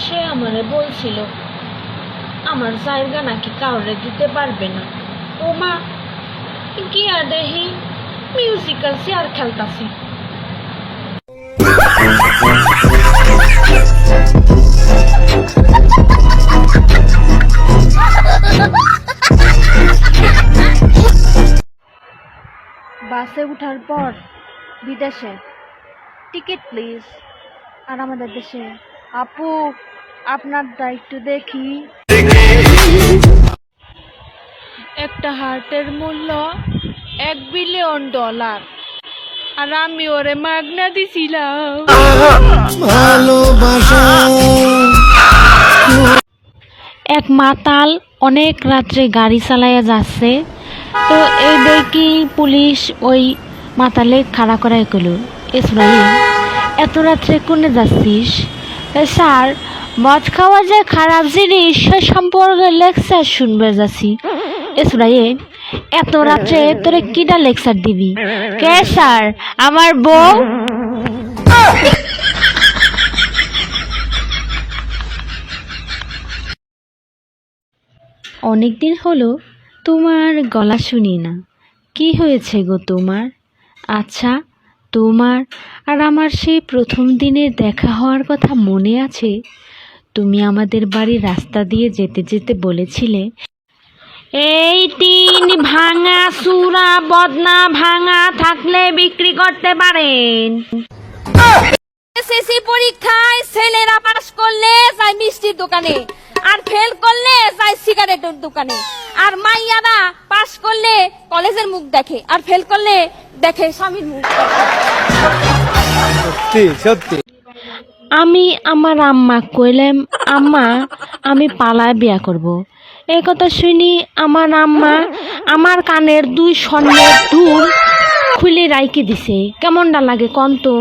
সে আমারে বলছিল আমার জায়গা নাকি কাউরে দিতে পারবে না। ও মা, গিয়া দেখি মিউজিক্যাল চেয়ার খেলতাছি। বাসে উঠার পর বিদেশে টিকিট প্লিজ। আর আমাদের দেশে আপু আপনারটা একটু দেখি। একটা হার্টের মূল্য $1 বিলিয়ন, আর আমি ওরে মাগনা দিছিলাম। এক মাতাল অনেক রাত্রে গাড়ি চালাইয়া যাচ্ছে, তো এই দেখি পুলিশ ওই মাতালে খাড়া করাই কইল, ইসরাইল এত রাত্রে কোনে যাচ্ছিস? স্যার, মদ খাওয়া যে খারাপ জিনিস সে সম্পর্কে লেকচার শুনবে যাচ্ছি। ইসরাইল, এত রাত্রে তোরে কিডা লেকচার দিবি? কে স্যার? আমার বউ। অনেকদিন হলো তোমার গলা শুনি না, কি হয়েছে গো তোমার? আচ্ছা, তোমার আর আমার সেই প্রথম দিনের দেখা হওয়ার কথা মনে আছে? তুমি আমাদের বাড়ির রাস্তা দিয়ে যেতে যেতে বলেছিলে, এই 3 ভাঙা চূড়া বদনা ভাঙা থাকলে বিক্রি করতে পারেন। এসএসসি পরীক্ষায় ছেলেরা পাস করলে যায় মিষ্টির দোকানে, আর ফেল করলে যায় সিগারেটের দোকানে, আর মাইয়ারা পাস করলে কলেজের মুখ দেখে, আর ফেল করলে দেখে স্বামীর মুখ। সত্যি সত্যি। আমি আমার আম্মা কইলাম, আম্মা আমি পালায় বিয়া করব। এই কথা শুনি আমার আম্মা আমার কানের 2 স্বর্ণের দুল খুলে রাইকে দিছে। কেমনটা লাগে কন তো?